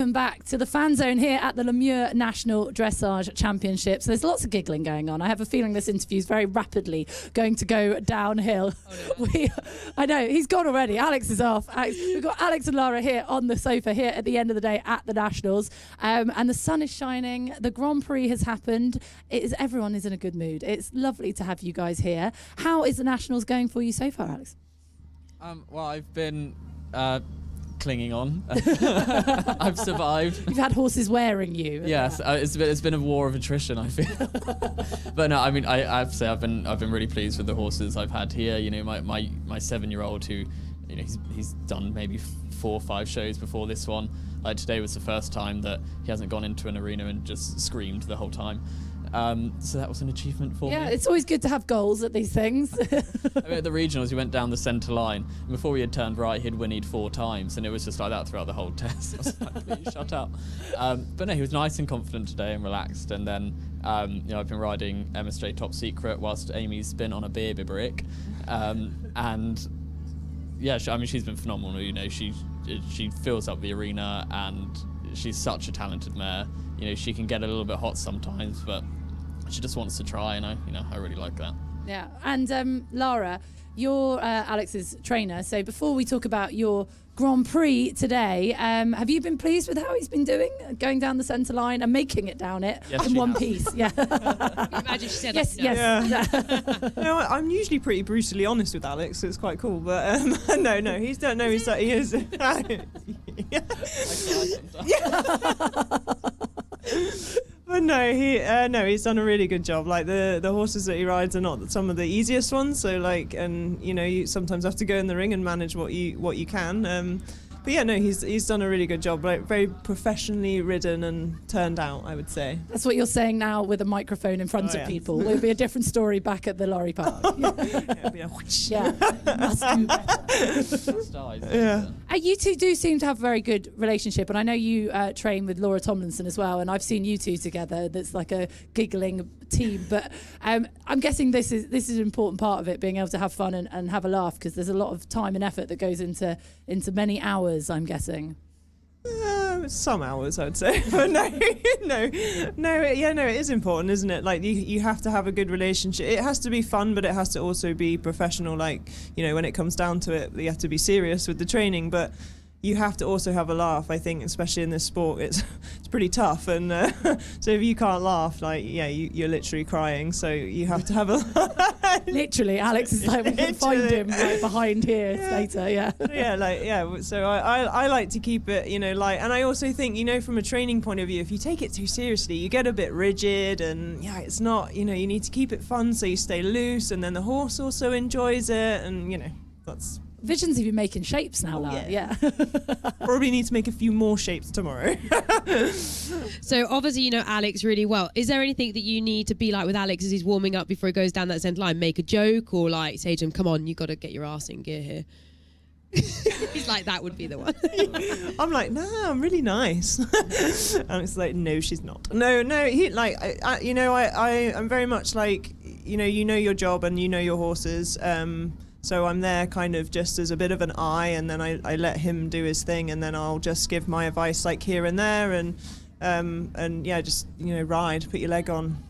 Welcome back to the fan zone here at the LeMeiux National Dressage Championships. There's lots of giggling going on. I have a feeling this interview is very rapidly going to go downhill. Oh, no. I know, he's gone already. Alex is off. We've got Alex and Lara here on the sofa here at the end of the day at the Nationals. And the sun is shining. The Grand Prix has happened. Everyone is in a good mood. It's lovely to have you guys here. How is the Nationals going for you so far, Alex? Well, I've been... clinging on. I've survived. You've had horses wearing you. Yes, it's been a war of attrition, I feel. But no, I mean, I have to say I've been really pleased with the horses I've had here. You know, my 7-year-old who, you know, he's done maybe 4 or 5 shows before this one. Like today was the first time that he hasn't gone into an arena and just screamed the whole time. So that was an achievement for me. Yeah, it's always good to have goals at these things. I mean, at the regionals, we went down the centre line, and before we had turned right, he'd whinnied 4 times, and it was just like that throughout the whole test. I was like, please shut up. But no, he was nice and confident today and relaxed. And then, you know, I've been riding MSJ Top Secret whilst Amy's been on a beer brick, and yeah, I mean, she's been phenomenal. You know, she fills up the arena, and she's such a talented mare. You know, she can get a little bit hot sometimes, but she just wants to try, and I really like that. Yeah, and Lara, you're Alex's trainer. So before we talk about your Grand Prix today, have you been pleased with how he's been doing, going down the centre line and making it down it in one piece? Yeah. Imagine she said yes, that. yes. Yeah. No, I'm usually pretty brutally honest with Alex, so it's quite cool. But no, he is. But no, he's done a really good job. Like the horses that he rides are not some of the easiest ones. So like, and you know, you sometimes have to go in the ring and manage what you can. But yeah, no, he's done a really good job. Like very professionally ridden and turned out, I would say. That's what you're saying now with a microphone in front of people. It'll be a different story back at the lorry park. Yeah, must do better. Yeah. You two do seem to have a very good relationship, and I know you train with Laura Tomlinson as well, and I've seen you two together. That's like a giggling team. But I'm guessing this is an important part of it, being able to have fun and have a laugh, because there's a lot of time and effort that goes into many hours, I'm guessing. Some hours, I'd say. But no, it is important, isn't it? Like you have to have a good relationship. It has to be fun, but it has to also be professional. Like, you know, when it comes down to it, you have to be serious with the training, but you have to also have a laugh. I think, especially in this sport, it's pretty tough. And so if you can't laugh, like, yeah, you're literally crying. So you have to have a laugh. Literally, Alex is like, we can find him right behind here later. Yeah. So I like to keep it, you know, light. And I also think, you know, from a training point of view, if you take it too seriously, you get a bit rigid, and yeah, it's not, you know, you need to keep it fun so you stay loose, and then the horse also enjoys it, and you know, that's. Visions of you making shapes now, Lara. Yeah. Probably need to make a few more shapes tomorrow. So obviously you know Alex really well. Is there anything that you need to be like with Alex as he's warming up before he goes down that centre line? Make a joke, or like say to him, come on, you got to get your ass in gear here. He's like, that would be the one. I'm like, no, I'm really nice. And it's like, no, she's not. No, he like, I'm very much like, you know your job and you know your horses. So I'm there kind of just as a bit of an eye, and then I let him do his thing, and then I'll just give my advice like here and there, and yeah, just, you know, ride, put your leg on.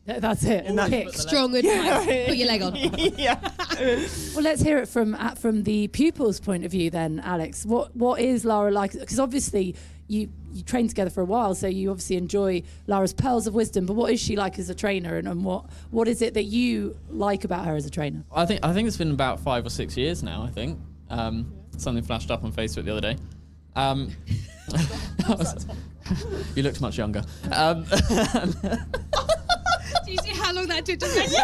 That's it. And strong advice. Put your leg on. Yeah. Well, let's hear it from the pupil's point of view then, Alex. What is Lara like? Because obviously you trained together for a while, so you obviously enjoy Lara's pearls of wisdom. But what is she like as a trainer, and what is it that you like about her as a trainer? I think it's been about 5 or 6 years now. I think something flashed up on Facebook the other day. You looked much younger. Do you see how long that took to say? You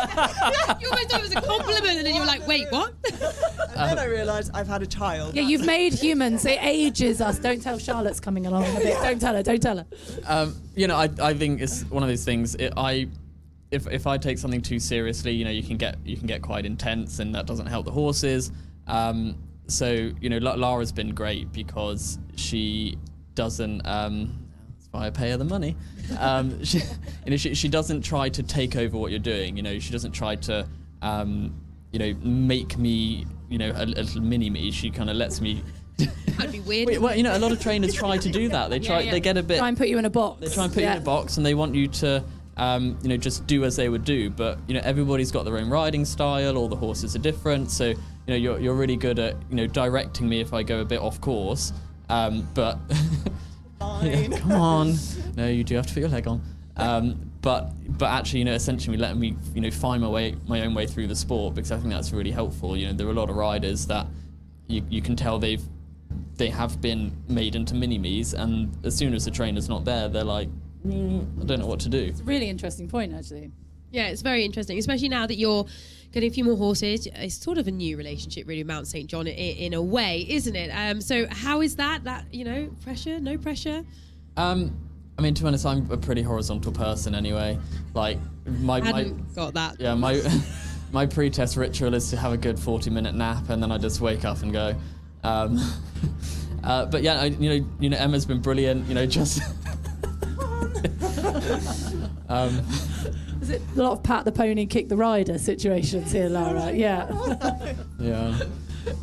almost thought it was a compliment, and then you were like, wait, what? And then I realised I've had a child. Yeah, you've made humans. It ages us. Don't tell Charlotte's coming along a bit. Don't tell her. You know, I think it's one of those things. If I take something too seriously, you know, you can get quite intense, and that doesn't help the horses. So, you know, Lara's been great because she doesn't. That's why I pay her the money. She doesn't try to take over what you're doing. You know, she doesn't try to, you know, make me, you know, a little mini me. She kind of lets me That'd be weird. Well, a lot of trainers try to do that. They they get a bit. Try and put you in a box. They try and put you in a box, and they want you to, just do as they would do. But everybody's got their own riding style. All the horses are different. So you're really good at directing me if I go a bit off course. But come on, no, you do have to put your leg on. But actually, essentially letting me, find my own way through the sport, because I think that's really helpful. There are a lot of riders that you can tell they have been made into mini-me's, and as soon as the trainer's not there, they're like, I don't know what to do. It's a really interesting point, actually. Yeah, it's very interesting, especially now that you're getting a few more horses. It's sort of a new relationship, really, Mount St. John, in a way, isn't it? So how is that, pressure, no pressure? To be honest, I'm a pretty horizontal person anyway. Like, I hadn't got that. Yeah, my pre-test ritual is to have a good 40-minute nap, and then I just wake up and go. But yeah, Emma's been brilliant. Just. Is it a lot of pat the pony, kick the rider situations here, Lara? Yeah. Yeah.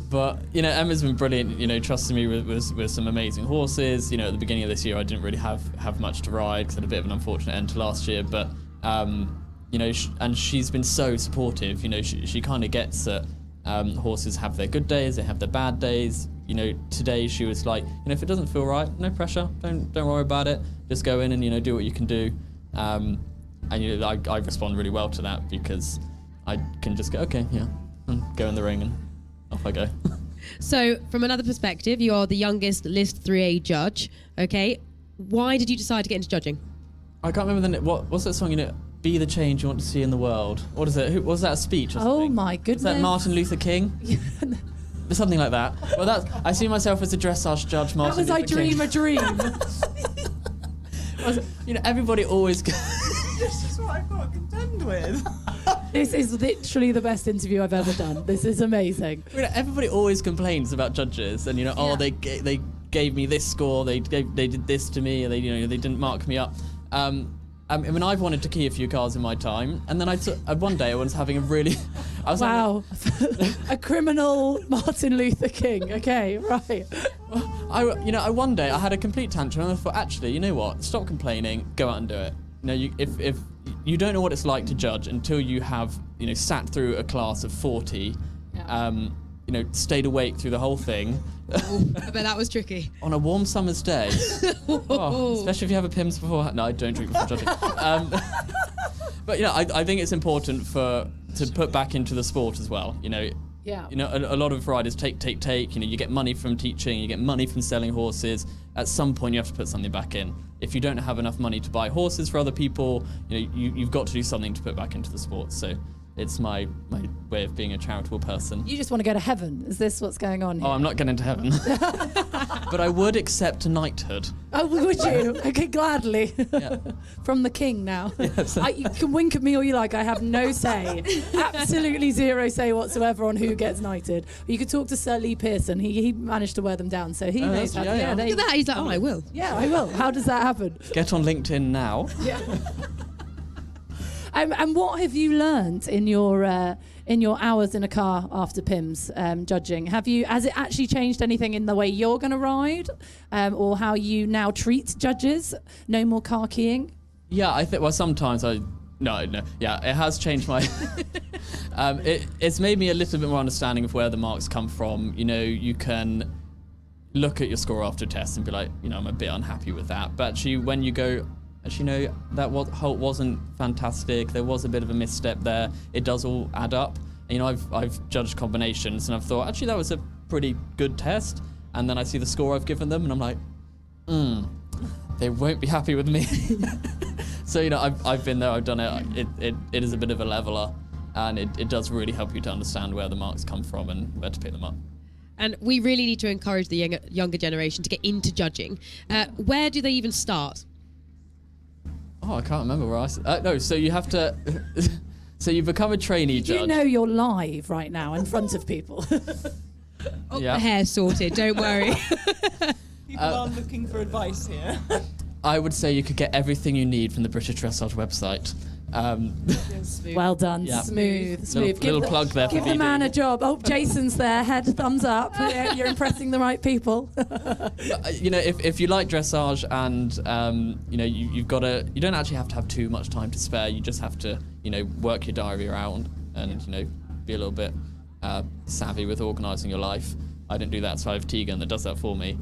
But Emma's been brilliant. Trusting me with some amazing horses. At the beginning of this year, I didn't really have much to ride because I had a bit of an unfortunate end to last year. But and she's been so supportive. She kind of gets that horses have their good days, they have their bad days. Today she was like, if it doesn't feel right, no pressure. Don't worry about it. Just go in and do what you can do. And I respond really well to that, because I can just go, okay, yeah, and go in the ring and off I go. So, from another perspective, you're the youngest List 3A judge. Okay, why did you decide to get into judging? I can't remember what's that song? Be the change you want to see in the world. What is it? Was that a speech? Or something? Oh my goodness! Was that Martin Luther King? Something like that. Well, I see myself as a dressage judge, Martin Luther King. That was I dream a dream. Everybody always. This is what I've got to contend with. This is literally the best interview I've ever done. This is amazing. Everybody always complains about judges, and they gave me this score, they did this to me, and they didn't mark me up. I've wanted to key a few cars in my time, and then one day I was having a really. Wow, a criminal Martin Luther King. Okay, right. One day I had a complete tantrum, and I thought, actually, you know what? Stop complaining, go out and do it. If you don't know what it's like to judge until you have sat through a class of 40, stayed awake through the whole thing. Ooh, I bet that was tricky. On a warm summer's day. Especially if you have a PIMS before. No, I don't drink before judging. But I think it's important to put back into the sport as well. Yeah. A lot of riders take. You get money from teaching, you get money from selling horses. At some point, you have to put something back in. If you don't have enough money to buy horses for other people, you've got to do something to put back into the sport. So it's my way of being a charitable person. You just want to go to heaven. Is this what's going on here? Oh, I'm not getting into heaven. But I would accept a knighthood. Oh, would you? Okay, gladly. Yeah. From the king now. Yes. You can wink at me all you like. I have no say. Absolutely zero say whatsoever on who gets knighted. You could talk to Sir Lee Pearson. He managed to wear them down, so he knows how. Yeah. Look at that. He's like, I will. Yeah, I will. How does that happen? Get on LinkedIn now. Yeah. And what have you learned in your hours in a car after PIMS judging? Has it actually changed anything in the way you're going to ride, or how you now treat judges? No more car keying? Yeah, I think. Well, sometimes no. Yeah, it has changed my. It's made me a little bit more understanding of where the marks come from. You can look at your score after a test and be like, I'm a bit unhappy with that. But actually, when you go. Actually, no, that wasn't fantastic. There was a bit of a misstep there. It does all add up. And, I've judged combinations, and I've thought, actually, that was a pretty good test. And then I see the score I've given them, and I'm like, they won't be happy with me. So, I've been there, I've done it. It is a bit of a leveler, and it does really help you to understand where the marks come from and where to pick them up. And we really need to encourage the younger generation to get into judging. Where do they even start? Oh, I can't remember where no, so you have to... So you become a trainee judge. You know you're live right now in front of people. The hair sorted, don't worry. People are looking for advice here. I would say you could get everything you need from the British Dressage website. Well done. Yeah. Smooth. Little plug there for Give the BD. man a job. Oh, Jason's there. Head thumbs up. Yeah, you're impressing the right people. If you like dressage and you've got to, you don't actually have to have too much time to spare. You just have to work your diary around and be a little bit savvy with organising your life. I don't do that, so I have Tegan that does that for me.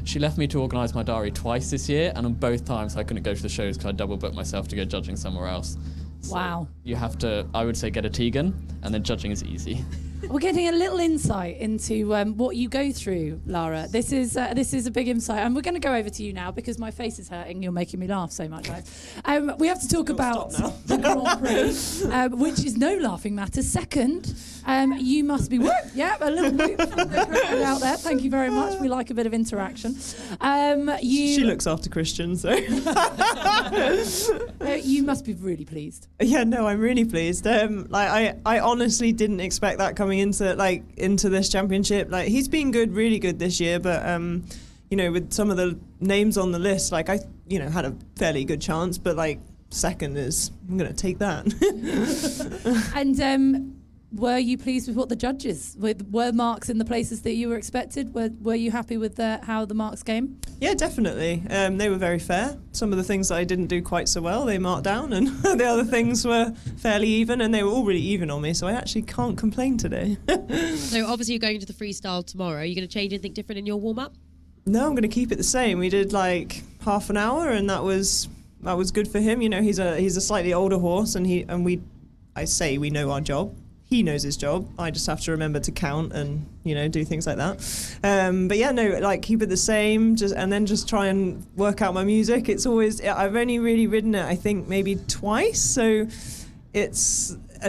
She left me to organise my diary twice this year, and on both times I couldn't go to the shows because I double booked myself to go judging somewhere else. So wow. You have to, I would say, get a Tegan, and then judging is easy. We're getting a little insight into what you go through, Lara. This is a big insight, and we're going to go over to you now because my face is hurting. You're making me laugh so much, guys. We have to talk about the Grand Prix, which is no laughing matter. Second, you must be yeah, a little whoop from the crowd out there. Thank you very much. We like a bit of interaction. She looks after Christian, so you must be really pleased. Yeah, no, I'm really pleased. I honestly didn't expect that coming into this championship. Like, he's been good, really good this year, but with some of the names on the list, like, I had a fairly good chance, but like second is, I'm gonna take that. And were you pleased with what the judges were marks in the places that you were expected? Were you happy with how the marks came? Yeah, definitely. They were very fair. Some of the things that I didn't do quite so well, they marked down, and the other things were fairly even, and they were all really even on me, so I actually can't complain today. So obviously you're going to the freestyle tomorrow. Are you going to change anything different in your warm-up? No, I'm going to keep it the same. We did like half an hour, and that was good for him. He's a slightly older horse, and we know our job. He knows his job. I just have to remember to count and do things like that. But yeah, no, like, keep it the same. And then try and work out my music. It's always, I've only really ridden it, I think, maybe twice. So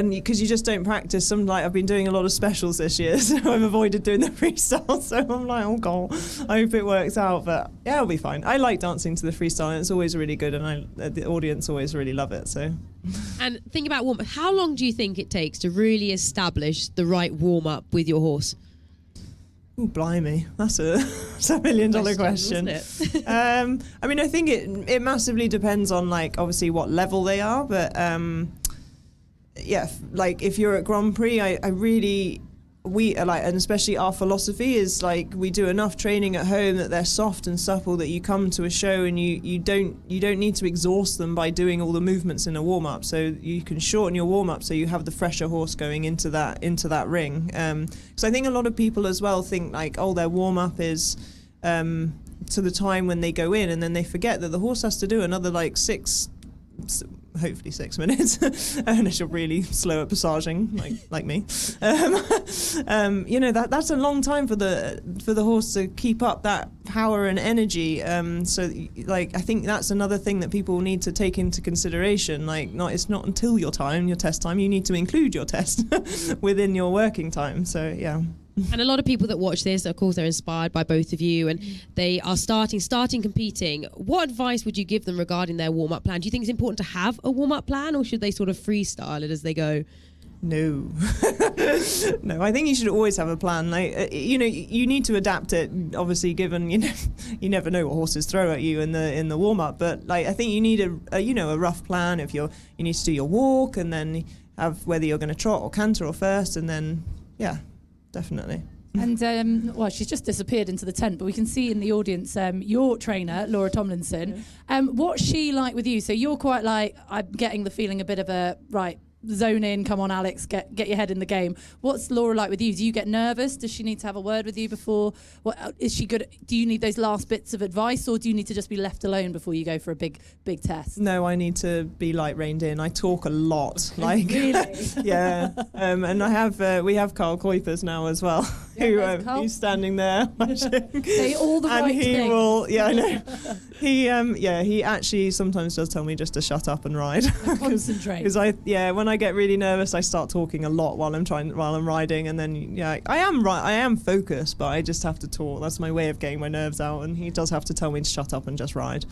because you just don't practice. I've been doing a lot of specials this year, so I've avoided doing the freestyle. So I'm like, oh god, I hope it works out. But yeah, it'll be fine. I like dancing to the freestyle, and it's always really good, and the audience always really love it. So. And think about warm-up. How long do you think it takes to really establish the right warm-up with your horse? Oh, blimey, that's a $1 million question. I mean, I think it massively depends on, like, obviously what level they are, but yeah, like, if you're at Grand Prix, we and especially our philosophy is, like, we do enough training at home that they're soft and supple, that you come to a show and you don't need to exhaust them by doing all the movements in a warm-up. So you can shorten your warm-up so you have the fresher horse going into that ring. So I think a lot of people as well think, like, oh, their warm-up is to the time when they go in, and then they forget that the horse has to do another, like, hopefully 6 minutes, unless you're really slow at passaging, like me. That's a long time for the horse to keep up that power and energy. So, like, I think that's another thing that people need to take into consideration. Like, it's not until your test time, you need to include your test within your working time. So yeah. And a lot of people that watch this, of course, they're inspired by both of you, and they are starting competing. What advice would you give them regarding their warm-up plan? Do you think it's important to have a warm-up plan, or should they sort of freestyle it as they go? No. No, I think you should always have a plan. Like, you need to adapt it, obviously, given you never know what horses throw at you in the warm-up. But, like, I think you need a rough plan. If you need to do your walk, and then have whether you're going to trot or canter or first, and then yeah. Definitely. And she's just disappeared into the tent, but we can see in the audience your trainer, Laura Tomlinson. What's she like with you? So you're quite like, I'm getting the feeling a bit of a, right, zone in, come on, Alex, get your head in the game. What's Laura like with you? Do you get nervous? Does she need to have a word with you before? Is she good? Do you need those last bits of advice, or do you need to just be left alone before you go for a big test? No, I need to be, like, reined in. I talk a lot. Like, really? Yeah. And we have Carl Kuipers now as well, who's standing there. Say all the right things. And he will, yeah, I know. He actually sometimes does tell me just to shut up and ride. Concentrate. Because when I get really nervous, I start talking a lot while I'm riding, and then I am focused, but I just have to talk. That's my way of getting my nerves out, and he does have to tell me to shut up and just ride.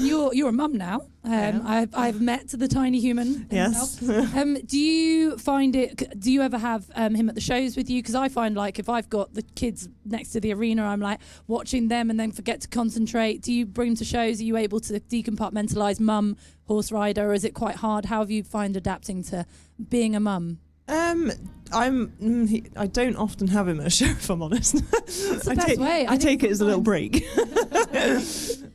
You're a mum now. I've met the tiny human himself. Yes. Do you find it? Do you ever have him at the shows with you? Because I find, like, if I've I've got the kids next to the arena, I'm like watching them and then forget to concentrate. Do you bring them to shows? Are you able to decompartmentalise mum, horse rider, or is it quite hard? How have you find adapting to being a mum? I don't often have him at a show, if I'm honest. That's the best way. I take it as a little break.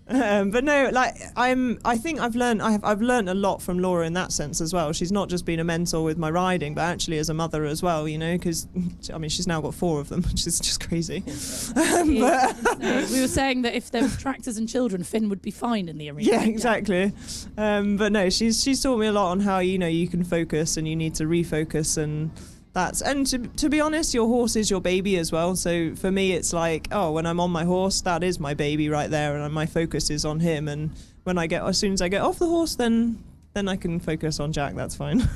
But no, like I think I've learned a lot from Laura in that sense as well. She's not just been a mentor with my riding, but actually as a mother as well, you know, because I mean she's now got 4 of them, which is just crazy. We were saying that if there was tractors and children, Finn would be fine in the arena. Yeah, exactly. But no, she's taught me a lot on how, you know, you can focus and you need to refocus, and to be honest, your horse is your baby as well. So for me, it's like, oh, when I'm on my horse, that is my baby right there, and my focus is on him. And as soon as I get off the horse, then I can focus on Jack. That's fine.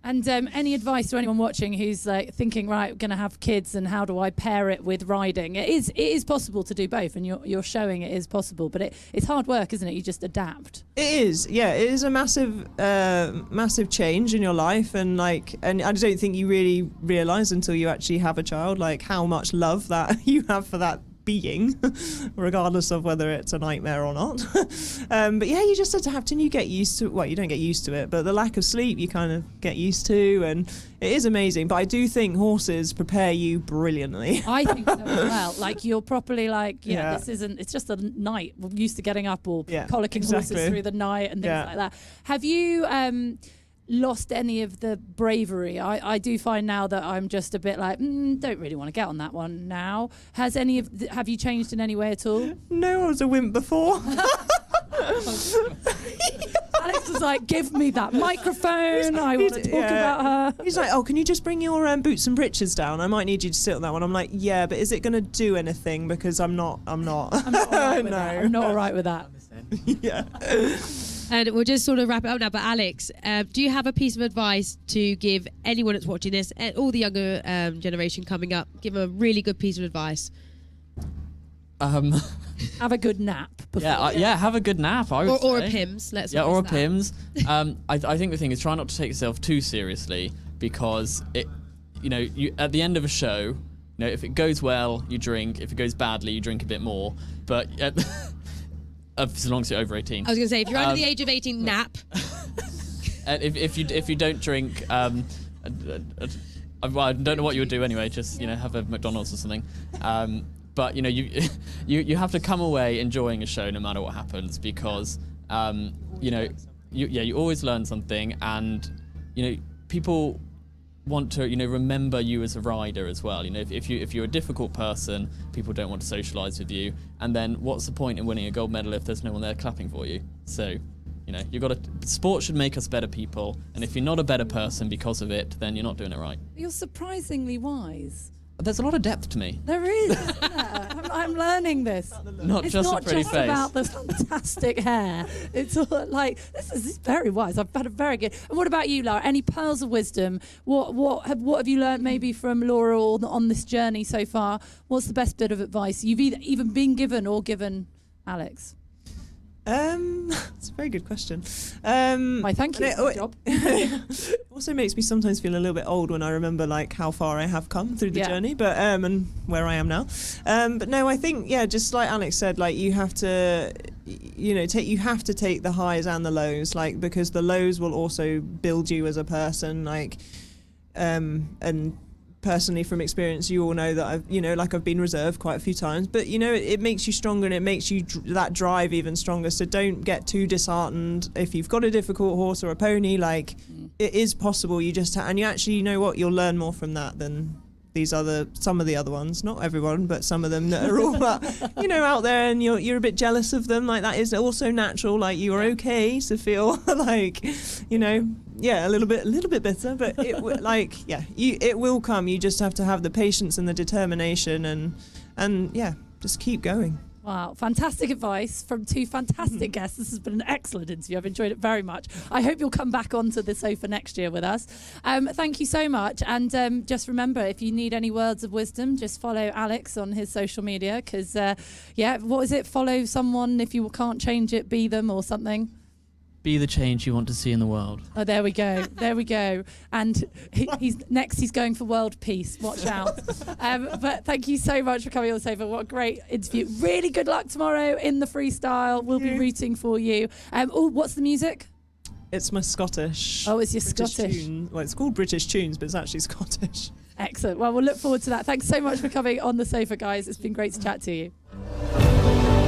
And any advice to anyone watching who's like thinking, right, going to have kids, and how do I pair it with riding? It is possible to do both, and you're showing it is possible, but it's hard work, isn't it? You just adapt. It is, yeah. It is a massive change in your life, and I don't think you really realise until you actually have a child, like how much love that you have for that being, regardless of whether it's a nightmare or not. But yeah, you just adapt and you get used to, well, you don't get used to it, but the lack of sleep you kind of get used to, and it is amazing. But I do think horses prepare you brilliantly. I think so as well. Like you're properly like, this isn't, it's just a night. We're used to getting up or colicking horses through the night and things like that. Have you lost any of the bravery? I do find now that I'm just a bit like, don't really want to get on that one now. Have you changed in any way at all? No, I was a wimp before. Alex was like, give me that microphone. I want to talk about her. He's like, oh, can you just bring your boots and breeches down? I might need you to sit on that one. I'm like, yeah, but is it going to do anything? Because I'm not. I'm not all right with that. I'm not all right with that. Yeah. And we'll just sort of wrap it up now. But Alex, do you have a piece of advice to give anyone that's watching this, all the younger generation coming up? Give them a really good piece of advice. Have a good nap. Have a good nap. I would or say. A PIMS. Let's or a PIMS. I think the thing is try not to take yourself too seriously, because you at the end of a show, if it goes well, you drink. If it goes badly, you drink a bit more. But as long as you're over 18. I was going to say, if you're under the age of 18, nap. If you don't drink, I don't know what you would do anyway. Just have a McDonald's or something. But you have to come away enjoying a show no matter what happens, because you always learn something, and people want to remember you as a rider as well. If you're a difficult person, people don't want to socialise with you, and then what's the point in winning a gold medal if there's no one there clapping for you? So sport should make us better people, and if you're not a better person because of it, then you're not doing it right. You're surprisingly wise. There's a lot of depth to me. There is, isn't there? I'm learning this. It's just a pretty face. It's not just about the fantastic hair. It's all like, this is very wise. I've had a very good. And what about you, Lara? Any pearls of wisdom? What have you learned maybe from Laura on this journey so far? What's the best bit of advice you've either been given or given Alex? That's a very good question. Why, thank you. Good job. It also makes me sometimes feel a little bit old when I remember like how far I have come through the journey, but and where I am now. But no, I think just like Alex said, like you have to, you have to take the highs and the lows, like because the lows will also build you as a person, like, and. Personally, from experience, you all know that I've been reserved quite a few times, but it makes you stronger, and it makes you that drive even stronger. So don't get too disheartened if you've got a difficult horse or a pony. Like it is possible. You just and you actually you'll learn more from that than some of the other ones. Not everyone, but some of them that are all out there, and you're a bit jealous of them. Like that is also natural. Like you are okay to feel like a little bit bitter, but it will come. You just have to have the patience and the determination, and just keep going. Wow, fantastic advice from 2 fantastic guests. This has been an excellent interview. I've enjoyed it very much. I hope you'll come back onto the sofa next year with us. Thank you so much. And just remember, if you need any words of wisdom, just follow Alex on his social media, because, what is it? Follow someone. If you can't change it, be them or something. be the change you want to see in the world. Oh, there we go. There we go. And he's going for world peace. Watch out. But thank you so much for coming on the sofa. What a great interview. Really good luck tomorrow in the freestyle. We'll be rooting for you. What's the music? It's my Scottish. Oh, it's your British Scottish. tune. Well, it's called British Tunes, but it's actually Scottish. Excellent. Well, we'll look forward to that. Thanks so much for coming on the sofa, guys. It's been great to chat to you.